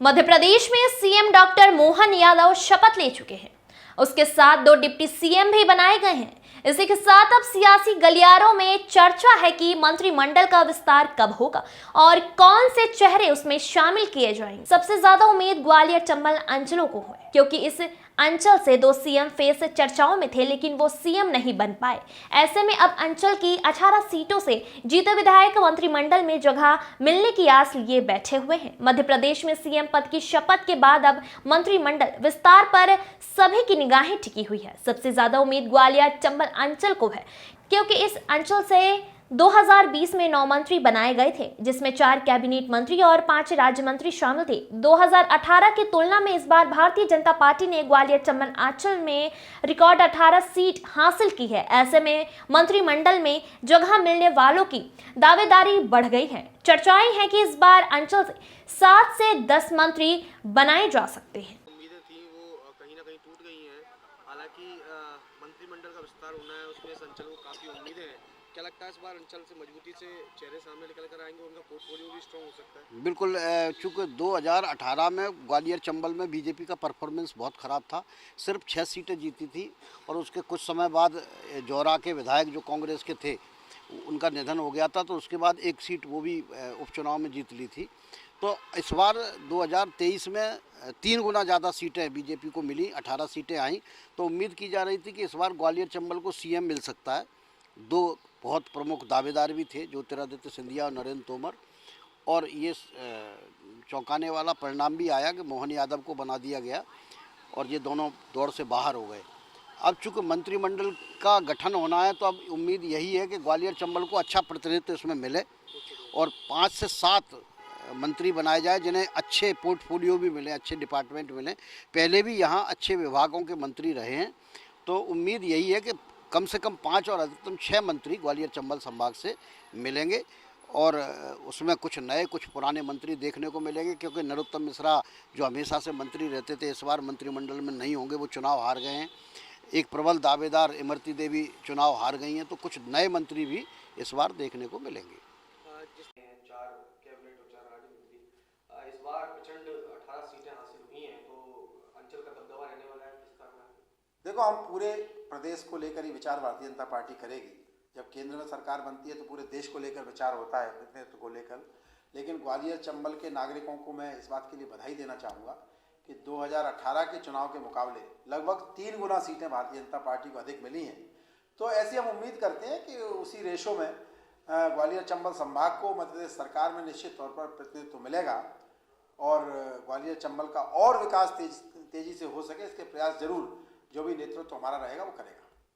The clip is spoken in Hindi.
मध्य प्रदेश में सीएम डॉक्टर मोहन यादव शपथ ले चुके हैं। उसके साथ 2 डिप्टी सीएम भी बनाए गए हैं। इसी के साथ अब सियासी गलियारों में चर्चा है कि मंत्रिमंडल का विस्तार कब होगा और कौन से चेहरे उसमें शामिल किए जाएंगे। सबसे ज्यादा उम्मीद ग्वालियर चंबल अंचलों को है, क्योंकि इस अंचल से 2 सीएम फेस चर्चाओं में थे, लेकिन वो सीएम नहीं बन पाए। ऐसे में अब अंचल की 18 सीटों से जीते विधायक मंत्रिमंडल में जगह मिलने की आस लिए बैठे हुए हैं। मध्य प्रदेश में सीएम पद की शपथ के बाद अब मंत्रिमंडल विस्तार पर सभी की निगाहें टिकी हुई है। सबसे ज्यादा उम्मीद ग्वालियर चंबल अंचल को है, क्योंकि इस अंचल से 2020 में 9 मंत्री बनाए गए थे, जिसमें 4 कैबिनेट मंत्री और 5 राज्य मंत्री शामिल थे। 2018 की तुलना में इस बार भारतीय जनता पार्टी ने ग्वालियर चंबल अंचल में रिकॉर्ड 18 सीट हासिल की है। ऐसे में मंत्रिमंडल में जगह मिलने वालों की दावेदारी बढ़ गई है। चर्चाएं हैं कि इस बार अंचल से 7 से 10 मंत्री बनाए जा सकते हैं। उम्मीदें थी वो कहीं ना कहीं टूट गई हैं। हालांकि मंत्रिमंडल का विस्तार होना है, उसमें इस अंचल को काफ़ी उम्मीदें हैं। क्या लगता है इस बार अंचल से मजबूती से चेहरे सामने निकल कर आएंगे, उनका पोर्टफोलियो भी स्ट्रॉन्ग हो सकता है? बिल्कुल। चूँकि 2018 में ग्वालियर चंबल में बीजेपी का परफॉर्मेंस बहुत ख़राब था। सिर्फ 6 सीटें जीती थी और उसके कुछ समय बाद जौरा के विधायक जो कांग्रेस के थे उनका निधन हो गया था, तो उसके बाद 1 सीट वो भी उपचुनाव में जीत ली थी। तो इस बार 2023 में 3 गुना ज़्यादा सीटें बीजेपी को मिली, 18 सीटें आई। तो उम्मीद की जा रही थी कि इस बार ग्वालियर चंबल को सीएम मिल सकता है। 2 बहुत प्रमुख दावेदार भी थे, ज्योतिरादित्य सिंधिया और नरेंद्र तोमर, और ये चौंकाने वाला परिणाम भी आया कि मोहन यादव को बना दिया गया और ये दोनों दौड़ से बाहर हो गए। अब चूँकि मंत्रिमंडल का गठन होना है, तो अब उम्मीद यही है कि ग्वालियर चंबल को अच्छा प्रतिनिधित्व इसमें मिले और 5 से 7 मंत्री बनाए जाए, जिन्हें अच्छे पोर्टफोलियो भी मिले, अच्छे डिपार्टमेंट मिले। पहले भी यहाँ अच्छे विभागों के मंत्री रहे हैं, तो उम्मीद यही है कि कम से कम 5 और अधिकतम 6 मंत्री ग्वालियर चंबल संभाग से मिलेंगे और उसमें कुछ नए कुछ पुराने मंत्री देखने को मिलेंगे, क्योंकि नरोत्तम मिश्रा जो हमेशा से मंत्री रहते थे इस बार मंत्रिमंडल में नहीं होंगे, वो चुनाव हार गए हैं। एक प्रबल दावेदार इमरती देवी चुनाव हार गई हैं, तो कुछ नए मंत्री भी इस बार देखने को मिलेंगे। इस बार प्रचंड 18 सीटें हासिल हुई हैं, तो अंचल का दबदबा रहने वाला है किस कारण? देखो, हम पूरे प्रदेश को लेकर ही विचार भारतीय जनता पार्टी करेगी। जब केंद्र में सरकार बनती है तो पूरे देश को लेकर विचार होता है, प्रतिनिधित्व को लेकर। लेकिन ग्वालियर चंबल के नागरिकों को मैं इस बात के लिए बधाई देना चाहूँगा कि 2018 के चुनाव के मुकाबले लगभग 3 गुना सीटें भारतीय जनता पार्टी को अधिक मिली हैं। तो ऐसी हम उम्मीद करते हैं कि उसी रेशो में ग्वालियर चंबल संभाग को मध्य प्रदेश सरकार में निश्चित तौर पर प्रतिनिधित्व मिलेगा और ग्वालियर चंबल का और विकास तेजी से हो सके, इसके प्रयास जरूर जो भी नेतृत्व हमारा रहेगा वो करेगा।